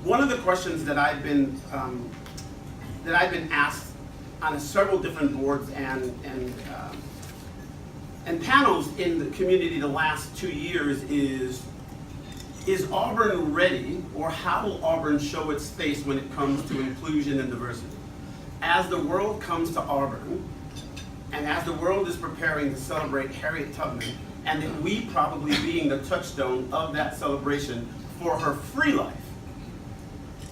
one of the questions that I've been asked on several different boards and panels in the community the last 2 years is Auburn ready, or how will Auburn show its face when it comes to inclusion and diversity? As the world comes to Auburn, and as the world is preparing to celebrate Harriet Tubman, and that we probably being the touchstone of that celebration for her free life,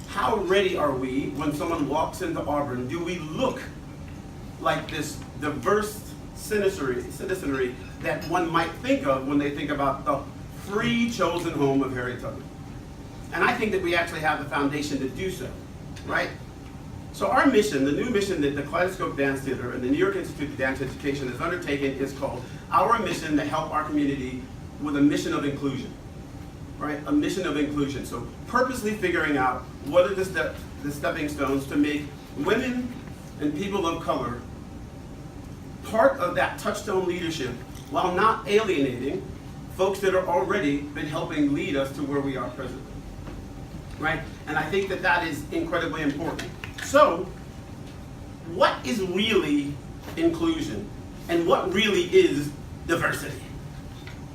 how ready are we when someone walks into Auburn? Do we look like this diverse citizenry that one might think of when they think about the free chosen home of Harriet Tubman? And I think that we actually have the foundation to do so, right? So our mission, the new mission that the Kaleidoscope Dance Theatre and the New York Institute of Dance Education has undertaken is called Our Mission to Help Our Community with a Mission of Inclusion, right? A mission of inclusion. So purposely figuring out what are the stepping stones to make women and people of color part of that touchstone leadership while not alienating folks that are already been helping lead us to where we are presently, right? And I think that that is incredibly important. So, what is really inclusion? And what really is diversity?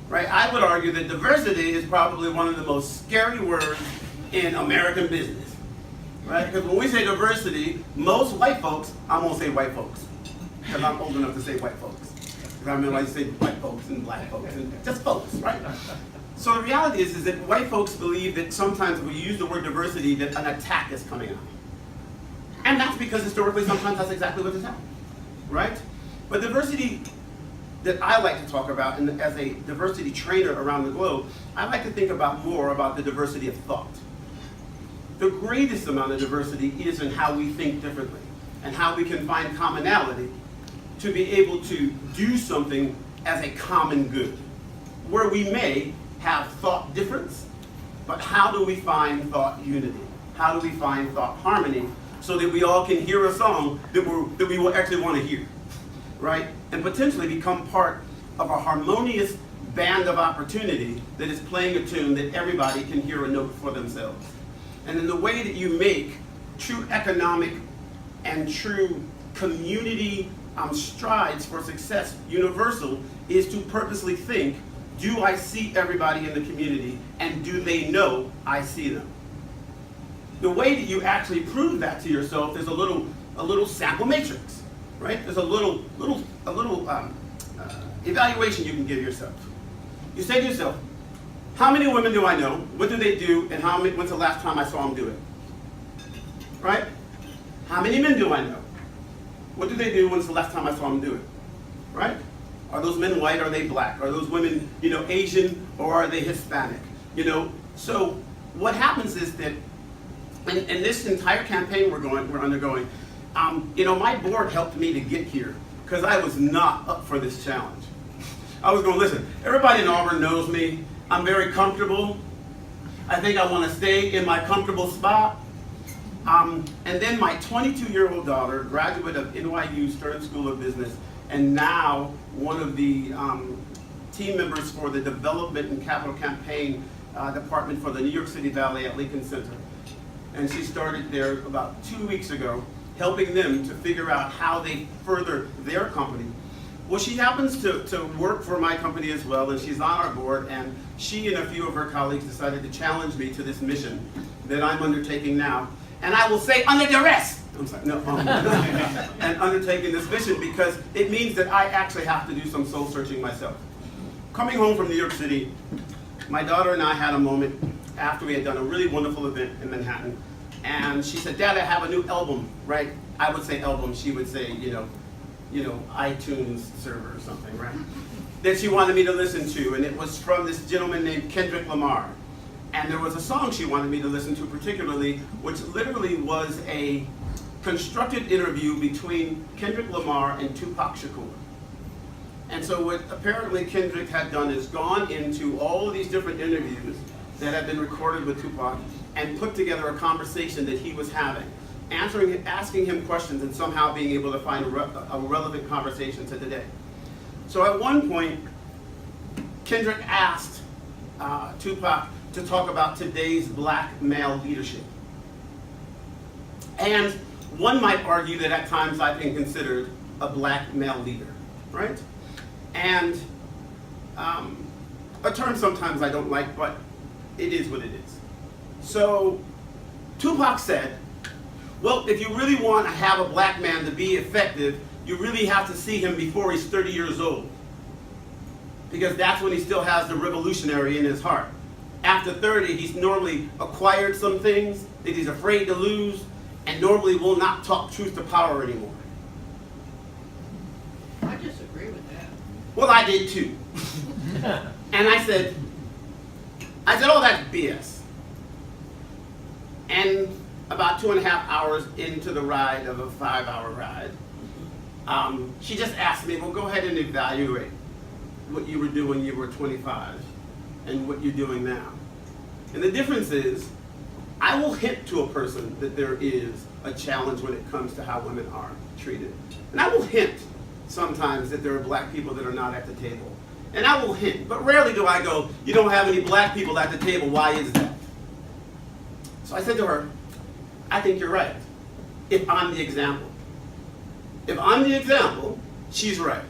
Right? I would argue that diversity is probably one of the most scary words in American business. Right? Because when we say diversity, most white folks, I'm going to say white folks. Because I'm old enough to say white folks. Because I remember I used to say white folks and black folks and just folks, right? So the reality is that white folks believe that sometimes we use the word diversity that an attack is coming out. And that's because historically sometimes that's exactly what has happened, right? But diversity that I like to talk about, and as a diversity trainer around the globe, I like to think about more about the diversity of thought. The greatest amount of diversity is in how we think differently and how we can find commonality to be able to do something as a common good, where we may have thought difference, but how do we find thought unity? How do we find thought harmony so that we all can hear a song that we will actually want to hear, right? And potentially become part of a harmonious band of opportunity that is playing a tune that everybody can hear a note for themselves. And in the way that you make true economic and true community strides for success universal is to purposely think, do I see everybody in the community, and do they know I see them? The way that you actually prove that to yourself is a little sample matrix, right? There's a little evaluation you can give yourself. You say to yourself, how many women do I know? What do they do? And when's the last time I saw them do it? Right? How many men do I know? What do they do? When's the last time I saw them do it? Right? Are those men white? Are they black? Are those women, Asian, or are they Hispanic? So what happens is that in this entire campaign we're undergoing, my board helped me to get here because I was not up for this challenge. I was going, listen, everybody in Auburn knows me. I'm very comfortable. I think I want to stay in my comfortable spot. And then my 22-year-old daughter, graduate of NYU Stern School of Business, and now one of the team members for the Development and Capital Campaign Department for the New York City Ballet at Lincoln Center. And she started there about 2 weeks ago, helping them to figure out how they further their company. Well, she happens to work for my company as well, and she's on our board, and she and a few of her colleagues decided to challenge me to this mission that I'm undertaking now. And I will say under duress, I'm sorry, no, and undertaking this mission because it means that I actually have to do some soul searching myself. Coming home from New York City, my daughter and I had a moment after we had done a really wonderful event in Manhattan, and she said, Dad, I have a new album, right? I would say album, she would say, iTunes server or something, right? That she wanted me to listen to, and it was from this gentleman named Kendrick Lamar. And there was a song she wanted me to listen to particularly, which literally was a constructed interview between Kendrick Lamar and Tupac Shakur. And so what apparently Kendrick had done is gone into all of these different interviews that had been recorded with Tupac and put together a conversation that he was having, asking him questions and somehow being able to find a relevant conversation to today. So at one point, Kendrick asked Tupac to talk about today's black male leadership. And one might argue that at times I've been considered a black male leader, right? And a term sometimes I don't like, but it is what it is. So Tupac said, well, if you really want to have a black man to be effective, you really have to see him before he's 30 years old. Because that's when he still has the revolutionary in his heart. After 30, he's normally acquired some things that he's afraid to lose, and normally will not talk truth to power anymore. I disagree with that. Well, I did too. And I said, oh, that's BS. And about 2.5 hours into the ride of a 5-hour ride, she just asked me, well, go ahead and evaluate what you were doing when you were 25 and what you're doing now. And the difference is, I will hint to a person that there is a challenge when it comes to how women are treated. And I will hint sometimes that there are black people that are not at the table. And I will hint, but rarely do I go, you don't have any black people at the table, why is that? So I said to her, I think you're right, if I'm the example. If I'm the example, she's right.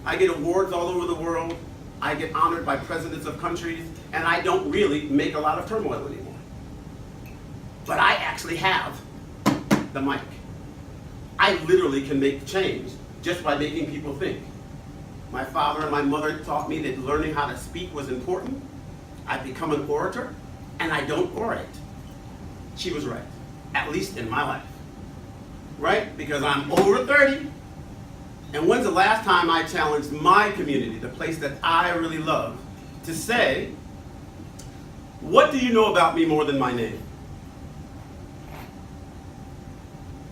I get awards all over the world, I get honored by presidents of countries, and I don't really make a lot of turmoil anymore. But I actually have the mic. I literally can make change just by making people think. My father and my mother taught me that learning how to speak was important. I've become an orator, and I don't orate. She was right, at least in my life. Right? Because I'm over 30, and when's the last time I challenged my community, the place that I really love, to say, what do you know about me more than my name?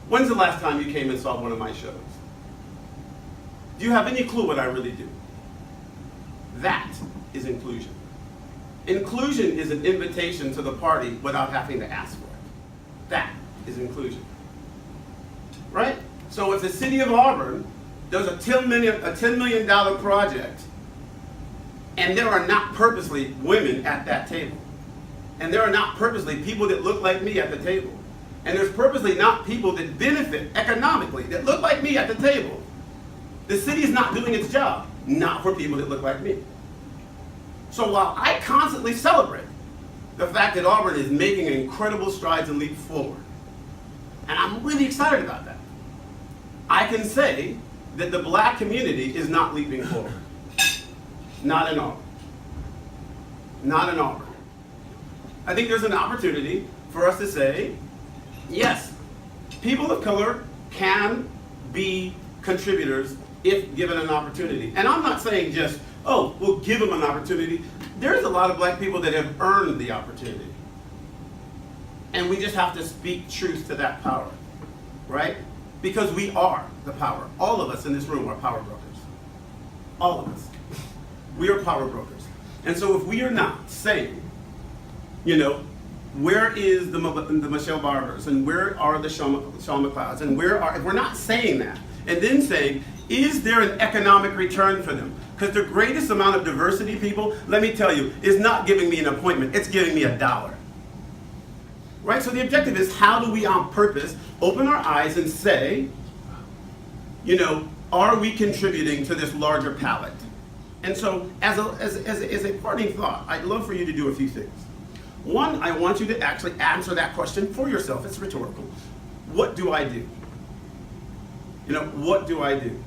When's the last time you came and saw one of my shows? Do you have any clue what I really do? That is inclusion. Inclusion is an invitation to the party without having to ask for it. That is inclusion. Right? So if the City of Auburn does a $10 million project, and there are not purposely women at that table, and there are not purposely people that look like me at the table, and there's purposely not people that benefit economically that look like me at the table, the city is not doing its job, not for people that look like me. So while I constantly celebrate the fact that Auburn is making incredible strides and leaps forward, and I'm really excited about that, I can say that the black community is not leaping forward. Not in Auburn. Not in Auburn. I think there's an opportunity for us to say, yes, people of color can be contributors if given an opportunity. And I'm not saying just, oh, we'll give them an opportunity. There's a lot of black people that have earned the opportunity. And we just have to speak truth to that power, right? Because we are the power. All of us in this room are power brokers. All of us. We are power brokers. And so if we are not saying, you know, where is the Michelle Barbers, and where are the Sean McLeods, and if we're not saying that, and then saying, is there an economic return for them? Because the greatest amount of diversity, people, let me tell you, is not giving me an appointment, it's giving me $1. Right? So the objective is, how do we on purpose open our eyes and say, you know, are we contributing to this larger palette? And so as a parting thought, I'd love for you to do a few things. One, I want you to actually answer that question for yourself. It's rhetorical. What do I do? You know, what do I do?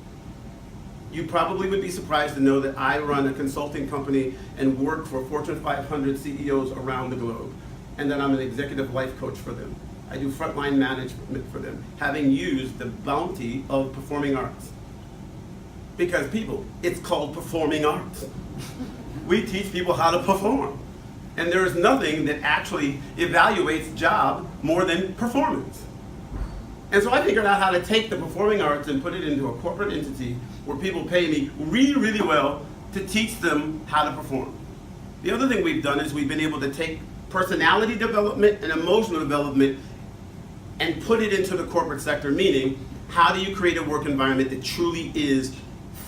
You probably would be surprised to know that I run a consulting company and work for Fortune 500 CEOs around the globe, and that I'm an executive life coach for them. I do frontline management for them, having used the bounty of performing arts. Because people, it's called performing arts. We teach people how to perform. And there is nothing that actually evaluates job more than performance. And so I figured out how to take the performing arts and put it into a corporate entity where people pay me really, really well to teach them how to perform. The other thing we've done is we've been able to take personality development and emotional development and put it into the corporate sector, meaning how do you create a work environment that truly is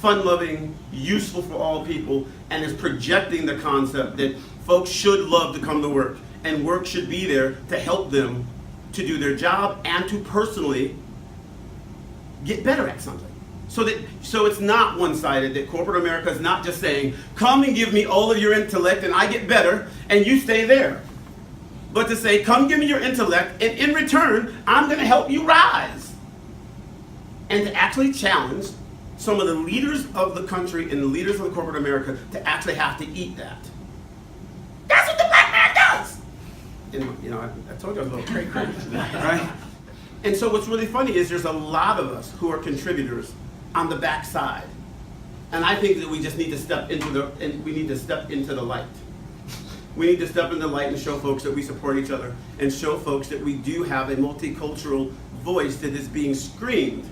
fun-loving, useful for all people, and is projecting the concept that folks should love to come to work, and work should be there to help them to do their job and to personally get better at something. So it's not one-sided, that corporate America is not just saying, come and give me all of your intellect and I get better and you stay there. But to say, come give me your intellect and in return, I'm going to help you rise. And to actually challenge some of the leaders of the country and the leaders of the corporate America to actually have to eat that. That's what the black man does! And, you know, I told you I was a little cray-cray, right? And so what's really funny is there's a lot of us who are contributors on the backside. And I think that we just need to step into the light. We need to step in the light and show folks that we support each other and show folks that we do have a multicultural voice that is being screamed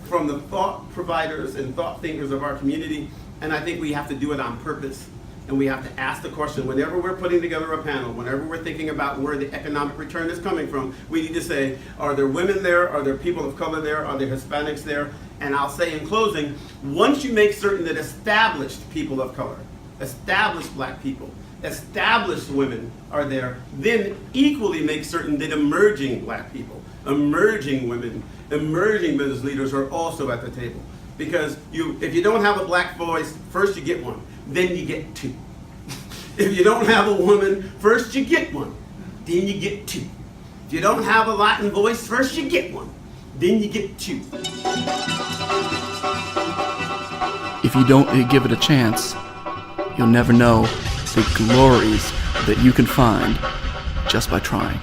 from the thought providers and thought thinkers of our community. And I think we have to do it on purpose. And we have to ask the question, whenever we're putting together a panel, whenever we're thinking about where the economic return is coming from, we need to say, are there women there? Are there people of color there? Are there Hispanics there? And I'll say in closing, once you make certain that established people of color, established black people, established women are there, then equally make certain that emerging black people, emerging women, emerging business leaders are also at the table. Because if you don't have a black voice, first you get one, then you get two. If you don't have a woman, first you get one, then you get two. If you don't have a Latin voice, first you get one, then you get two. If you don't give it a chance, you'll never know the glories that you can find just by trying.